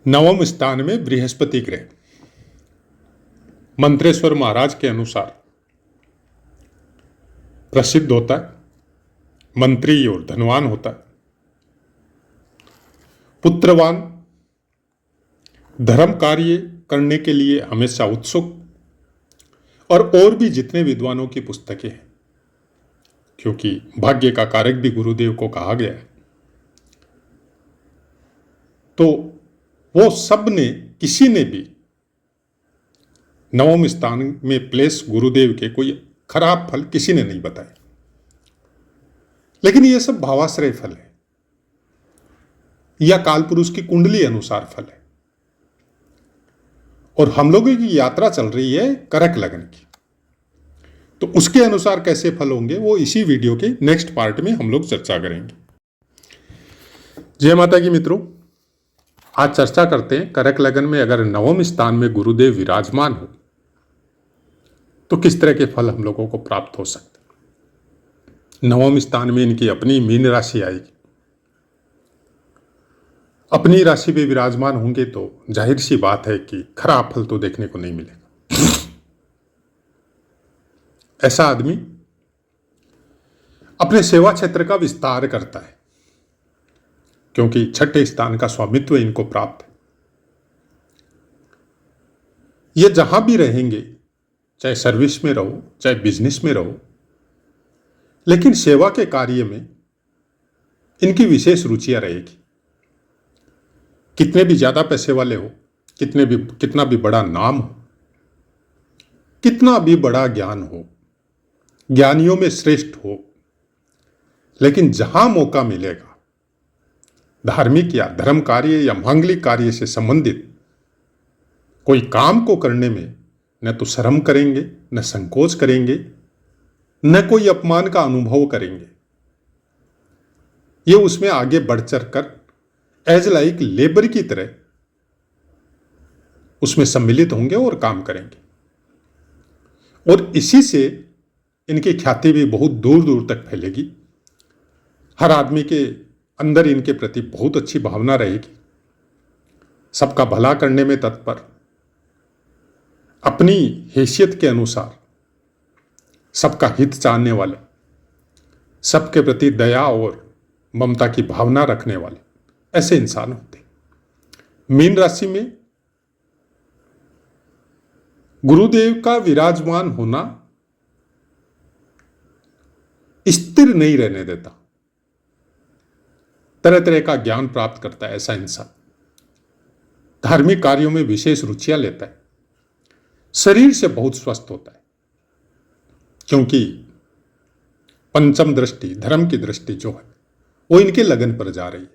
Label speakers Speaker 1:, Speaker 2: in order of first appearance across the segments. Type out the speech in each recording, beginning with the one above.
Speaker 1: नवम स्थान में बृहस्पति ग्रह। मंत्रेश्वर महाराज के अनुसार प्रसिद्ध होता है, मंत्री और धनवान होता है, पुत्रवान, धर्म कार्य करने के लिए हमेशा उत्सुक, और भी जितने विद्वानों की पुस्तकें हैं, क्योंकि भाग्य का कारक भी गुरुदेव को कहा गया है। तो वो सब ने, किसी ने भी नवम स्थान में प्लेस गुरुदेव के कोई खराब फल किसी ने नहीं बताए। लेकिन ये सब भावाश्रय फल है या कालपुरुष की कुंडली अनुसार फल है, और हम लोगों की यात्रा चल रही है करक लगन की, तो उसके अनुसार कैसे फल होंगे वो इसी वीडियो के नेक्स्ट पार्ट में हम लोग चर्चा करेंगे। जय माता की मित्रों, आज चर्चा करते हैं करक लगन में अगर नवम स्थान में गुरुदेव विराजमान हो तो किस तरह के फल हम लोगों को प्राप्त हो सकते। नवम स्थान में इनकी अपनी मीन राशि आएगी, अपनी राशि पे विराजमान होंगे तो जाहिर सी बात है कि खराब फल तो देखने को नहीं मिलेगा। ऐसा आदमी अपने सेवा क्षेत्र का विस्तार करता है, क्योंकि छठे स्थान का स्वामित्व इनको प्राप्त है। ये जहां भी रहेंगे, चाहे सर्विस में रहो चाहे बिजनेस में रहो, लेकिन सेवा के कार्य में इनकी विशेष रुचियां रहेगी। कितने भी ज्यादा पैसे वाले हो, कितना भी बड़ा नाम हो, कितना भी बड़ा ज्ञान हो, ज्ञानियों में श्रेष्ठ हो, लेकिन जहां मौका मिलेगा धार्मिक या धर्म कार्य या मांगलिक कार्य से संबंधित कोई काम को करने में न तो शर्म करेंगे, न संकोच करेंगे, न कोई अपमान का अनुभव करेंगे। ये उसमें आगे बढ़ चढ़कर एज लाइक लेबर की तरह उसमें सम्मिलित होंगे और काम करेंगे, और इसी से इनकी ख्याति भी बहुत दूर दूर तक फैलेगी। हर आदमी के अंदर इनके प्रति बहुत अच्छी भावना रहेगी, सबका भला करने में तत्पर, अपनी हैसियत के अनुसार सबका हित चाहने वाले, सबके प्रति दया और ममता की भावना रखने वाले ऐसे इंसान होते। मीन राशि में गुरुदेव का विराजमान होना स्थिर नहीं रहने देता, तरह तरह का ज्ञान प्राप्त करता है ऐसा इंसान। धार्मिक कार्यों में विशेष रुचियां लेता है, शरीर से बहुत स्वस्थ होता है, क्योंकि पंचम दृष्टि, धर्म की दृष्टि जो है वो इनके लगन पर जा रही है।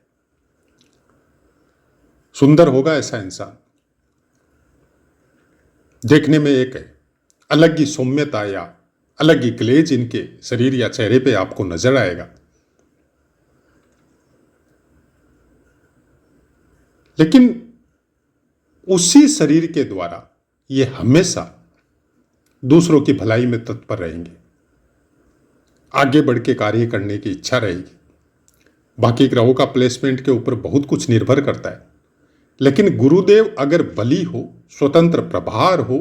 Speaker 1: सुंदर होगा ऐसा इंसान, देखने में एक अलग ही सौम्यता या अलग ही ग्लेज इनके शरीर या चेहरे पे आपको नजर आएगा। लेकिन उसी शरीर के द्वारा ये हमेशा दूसरों की भलाई में तत्पर रहेंगे, आगे बढ़ के कार्य करने की इच्छा रहेगी। बाकी ग्रहों का प्लेसमेंट के ऊपर बहुत कुछ निर्भर करता है, लेकिन गुरुदेव अगर बली हो, स्वतंत्र प्रभार हो,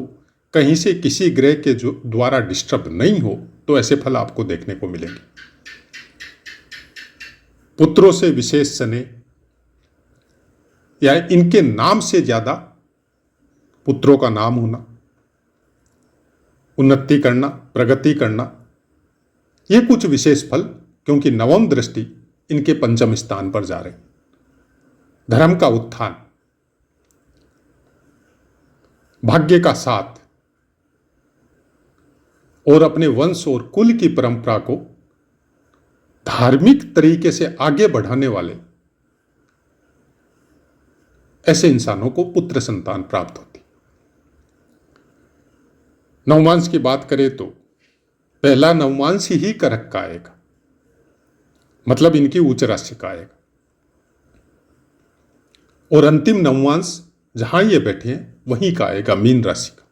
Speaker 1: कहीं से किसी ग्रह के जो द्वारा डिस्टर्ब नहीं हो, तो ऐसे फल आपको देखने को मिलेंगे। पुत्रों से विशेष स्नेह या इनके नाम से ज्यादा पुत्रों का नाम होना, उन्नति करना, प्रगति करना, ये कुछ विशेष फल, क्योंकि नवम दृष्टि इनके पंचम स्थान पर जा रही। धर्म का उत्थान, भाग्य का साथ, और अपने वंश और कुल की परंपरा को धार्मिक तरीके से आगे बढ़ाने वाले ऐसे इंसानों को पुत्र संतान प्राप्त होती। नवमांश की बात करें तो पहला नवमांश ही करक का आएगा, मतलब इनकी उच्च राशि का आएगा, और अंतिम नवमांश जहां ये बैठे हैं वहीं का आएगा, मीन राशि का,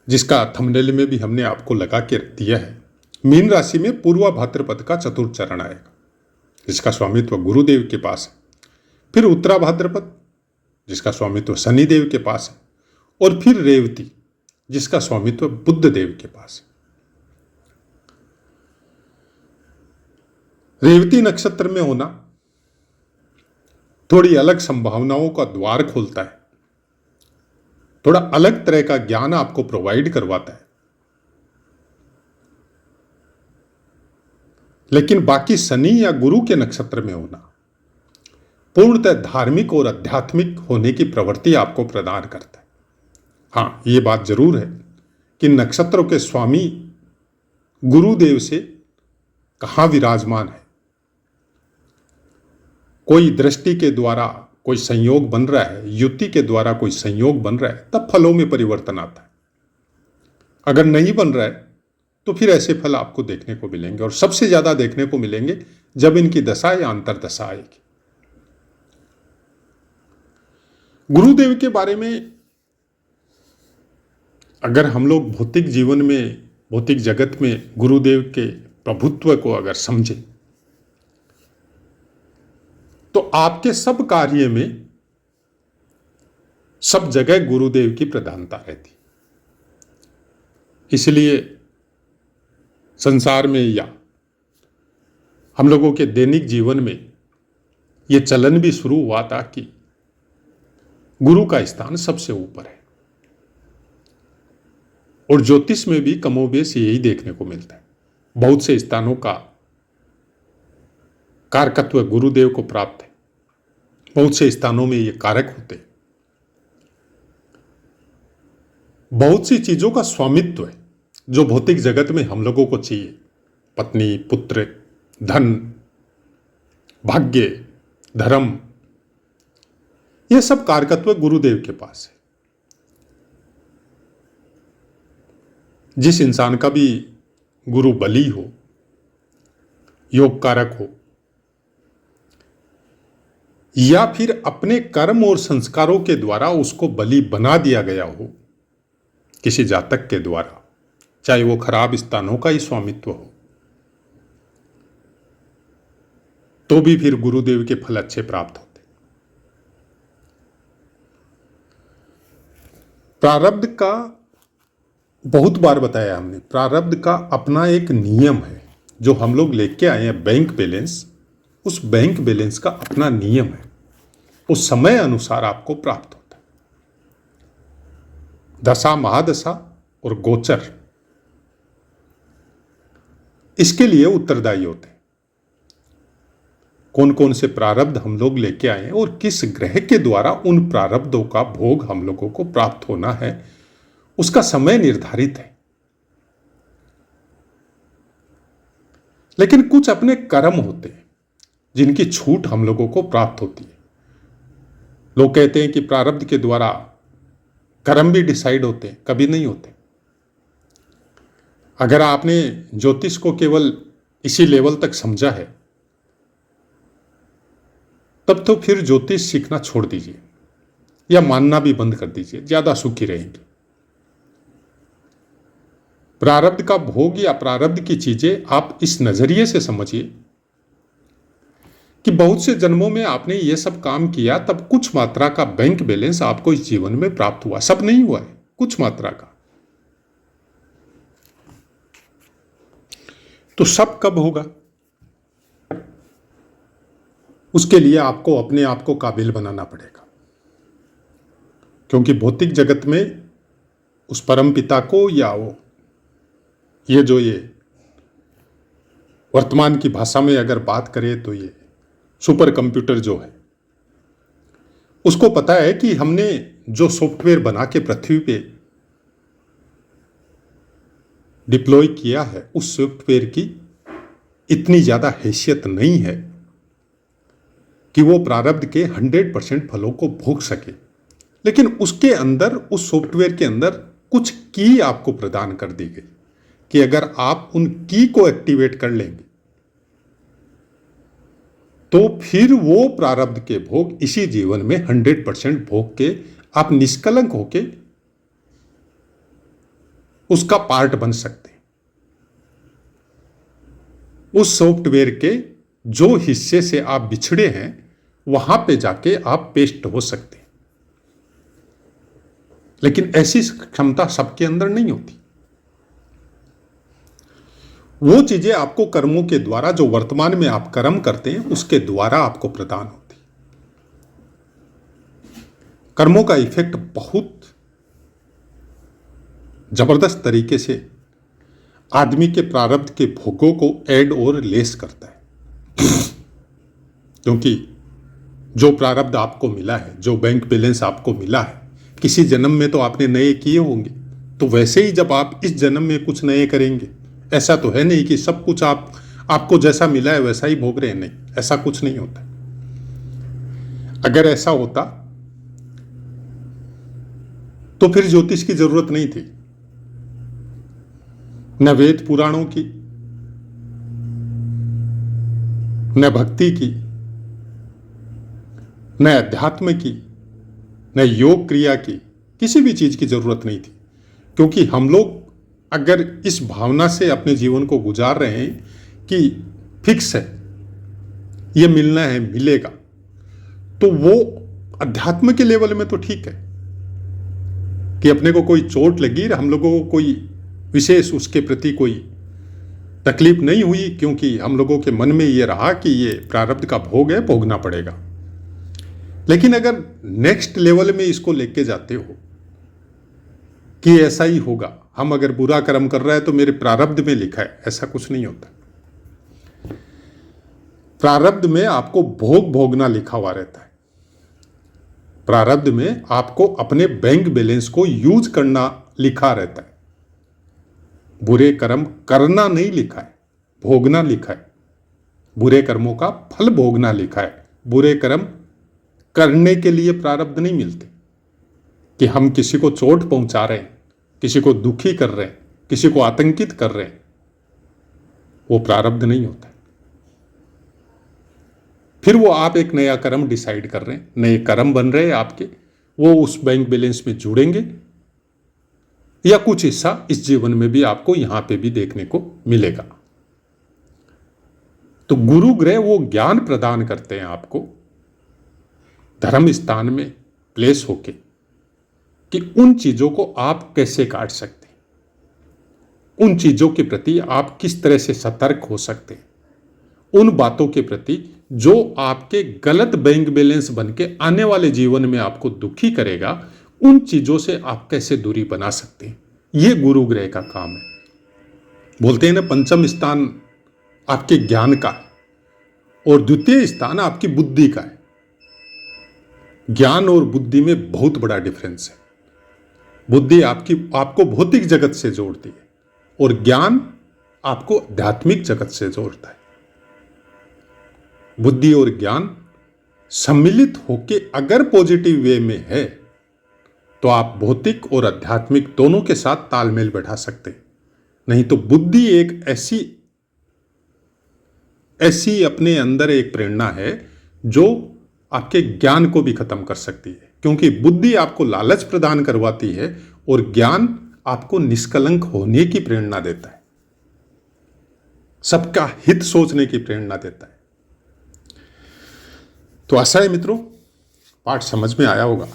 Speaker 1: जिसका थंबनेल में भी हमने आपको लगा के दिया है। मीन राशि में पूर्वा भाद्रपद का चतुर्थ चरण आएगा, जिसका स्वामित्व गुरुदेव के पास है। फिर उत्तरा भाद्रपद जिसका स्वामित्व शनिदेव के पास है, और फिर रेवती जिसका स्वामित्व बुध देव के पास है। रेवती नक्षत्र में होना थोड़ी अलग संभावनाओं का द्वार खोलता है, थोड़ा अलग तरह का ज्ञान आपको प्रोवाइड करवाता है। लेकिन बाकी शनि या गुरु के नक्षत्र में होना पूर्णतः धार्मिक और आध्यात्मिक होने की प्रवृत्ति आपको प्रदान करता है। हाँ, ये बात जरूर है कि नक्षत्रों के स्वामी गुरुदेव से कहाँ विराजमान है। कोई दृष्टि के द्वारा कोई संयोग बन रहा है, युति के द्वारा कोई संयोग बन रहा है, तब फलों में परिवर्तन आता है। अगर नहीं बन रहा है तो फिर ऐसे फल आपको देखने को मिलेंगे, और सबसे ज्यादा देखने को मिलेंगे जब इनकी दशा या अंतर्दशा आएगी। गुरुदेव के बारे में अगर हम लोग भौतिक जीवन में, भौतिक जगत में गुरुदेव के प्रभुत्व को अगर समझें तो आपके सब कार्य में सब जगह गुरुदेव की प्रधानता रहती। इसलिए संसार में या हम लोगों के दैनिक जीवन में यह चलन भी शुरू हुआ था कि गुरु का स्थान सबसे ऊपर है, और ज्योतिष में भी कमोबेश यही देखने को मिलता है। बहुत से स्थानों का कारकत्व गुरुदेव को प्राप्त है, बहुत से स्थानों में ये कारक होते हैं। बहुत सी चीजों का स्वामित्व है जो भौतिक जगत में हम लोगों को चाहिए, पत्नी, पुत्र, धन, भाग्य, धर्म, यह सब कारकत्व गुरुदेव के पास है। जिस इंसान का भी गुरु बली हो, योग कारक हो, या फिर अपने कर्म और संस्कारों के द्वारा उसको बली बना दिया गया हो किसी जातक के द्वारा, चाहे वो खराब स्थानों का ही स्वामित्व हो, तो भी फिर गुरुदेव के फल अच्छे प्राप्त होते। प्रारब्ध का बहुत बार बताया हमने, प्रारब्ध का अपना एक नियम है जो हम लोग लेके आए हैं, बैंक बैलेंस। उस बैंक बैलेंस का अपना नियम है, उस समय अनुसार आपको प्राप्त होता है। दशा, महादशा और गोचर इसके लिए उत्तरदायी होते हैं। कौन कौन से प्रारब्ध हम लोग लेके आए हैं और किस ग्रह के द्वारा उन प्रारब्धों का भोग हम लोगों को प्राप्त होना है, उसका समय निर्धारित है। लेकिन कुछ अपने कर्म होते हैं जिनकी छूट हम लोगों को प्राप्त होती है। लोग कहते हैं कि प्रारब्ध के द्वारा कर्म भी डिसाइड होते हैं, कभी नहीं होते। अगर आपने ज्योतिष को केवल इसी लेवल तक समझा है, तब तो फिर ज्योतिष सीखना छोड़ दीजिए या मानना भी बंद कर दीजिए, ज्यादा सुखी रहेंगे। प्रारब्ध का भोग या प्रारब्ध की चीजें आप इस नजरिए से समझिए कि बहुत से जन्मों में आपने ये सब काम किया, तब कुछ मात्रा का बैंक बैलेंस आपको इस जीवन में प्राप्त हुआ। सब नहीं हुआ है, कुछ मात्रा का। तो सब कब होगा, उसके लिए आपको अपने आप को काबिल बनाना पड़ेगा। क्योंकि भौतिक जगत में उस परम पिता को, या वो ये वर्तमान की भाषा में अगर बात करें तो ये सुपर कंप्यूटर जो है, उसको पता है कि हमने जो सॉफ्टवेयर बना के पृथ्वी पे डिप्लॉय किया है, उस सॉफ्टवेयर की इतनी ज्यादा हैसियत नहीं है कि वो प्रारब्ध के 100% फलों को भोग सके। लेकिन उसके अंदर, उस सॉफ्टवेयर के अंदर कुछ की आपको प्रदान कर दी गई कि अगर आप उन की को एक्टिवेट कर लेंगे तो फिर वो प्रारब्ध के भोग इसी जीवन में 100% भोग के आप निष्कलंक होके उसका पार्ट बन सकते हैं। उस सॉफ्टवेयर के जो हिस्से से आप बिछड़े हैं वहां पे जाके आप पेस्ट हो सकते हैं। लेकिन ऐसी क्षमता सबके अंदर नहीं होती। वो चीजें आपको कर्मों के द्वारा, जो वर्तमान में आप कर्म करते हैं उसके द्वारा आपको प्रदान होती। कर्मों का इफेक्ट बहुत जबरदस्त तरीके से आदमी के प्रारब्ध के भोगों को ऐड और लेस करता है। क्योंकि जो प्रारब्ध आपको मिला है, जो बैंक बैलेंस आपको मिला है, किसी जन्म में तो आपने नए किए होंगे, तो वैसे ही जब आप इस जन्म में कुछ नए करेंगे, ऐसा तो है नहीं कि सब कुछ आपको जैसा मिला है वैसा ही भोग रहे हैं। नहीं, ऐसा कुछ नहीं होता। अगर ऐसा होता तो फिर ज्योतिष की जरूरत नहीं थी, न वेद पुराणों की, न भक्ति की, न अध्यात्म की, न योग क्रिया की, किसी भी चीज की जरूरत नहीं थी। क्योंकि हम लोग अगर इस भावना से अपने जीवन को गुजार रहे हैं कि फिक्स है, ये मिलना है, मिलेगा, तो वो अध्यात्म के लेवल में तो ठीक है कि अपने को कोई चोट लगी, हम लोगों को कोई विशेष उसके प्रति कोई तकलीफ नहीं हुई, क्योंकि हम लोगों के मन में ये रहा कि ये प्रारब्ध का भोग है, भोगना पड़ेगा। लेकिन अगर नेक्स्ट लेवल में इसको लेके जाते हो कि ऐसा ही होगा, हम अगर बुरा कर्म कर रहे हैं तो मेरे प्रारब्ध में लिखा है, ऐसा कुछ नहीं होता। प्रारब्ध में आपको भोग भोगना लिखा हुआ रहता है। प्रारब्ध में आपको अपने बैंक बैलेंस को यूज करना लिखा रहता है। बुरे कर्म करना नहीं लिखा है, भोगना लिखा है। बुरे कर्मों का फल भोगना लिखा है। बुरे कर्म करने के लिए प्रारब्ध नहीं मिलते कि हम किसी को चोट पहुंचा रहे हैं, किसी को दुखी कर रहे हैं, किसी को आतंकित कर रहे हैं, वो प्रारब्ध नहीं होता। फिर वो आप एक नया कर्म डिसाइड कर रहे हैं, नए कर्म बन रहे हैं आपके, वो उस बैंक बैलेंस में जुड़ेंगे, या कुछ हिस्सा इस जीवन में भी आपको यहां पे भी देखने को मिलेगा। तो गुरु ग्रह वो ज्ञान प्रदान करते हैं आपको धर्म स्थान में प्लेस होके कि उन चीजों को आप कैसे काट सकते हैं, उन चीजों के प्रति आप किस तरह से सतर्क हो सकते हैं, उन बातों के प्रति जो आपके गलत बैंक बैलेंस बन के आने वाले जीवन में आपको दुखी करेगा, उन चीजों से आप कैसे दूरी बना सकते हैं। ये गुरु ग्रह का काम है। बोलते हैं ना, पंचम स्थान आपके ज्ञान का है और द्वितीय स्थान आपकी बुद्धि का है। ज्ञान और बुद्धि में बहुत बड़ा डिफरेंस है। बुद्धि आपको भौतिक जगत से जोड़ती है और ज्ञान आपको आध्यात्मिक जगत से जोड़ता है। बुद्धि और ज्ञान सम्मिलित होके अगर पॉजिटिव वे में है तो आप भौतिक और आध्यात्मिक दोनों के साथ तालमेल बैठा सकते हैं। नहीं तो बुद्धि एक ऐसी अपने अंदर एक प्रेरणा है जो आपके ज्ञान को भी खत्म कर सकती है। क्योंकि बुद्धि आपको लालच प्रदान करवाती है और ज्ञान आपको निष्कलंक होने की प्रेरणा देता है, सबका हित सोचने की प्रेरणा देता है। तो आशा है मित्रों पाठ समझ में आया होगा।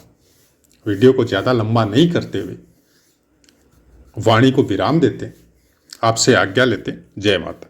Speaker 1: वीडियो को ज्यादा लंबा नहीं करते हुए वाणी को विराम देते, आपसे आज्ञा लेते। जय माता।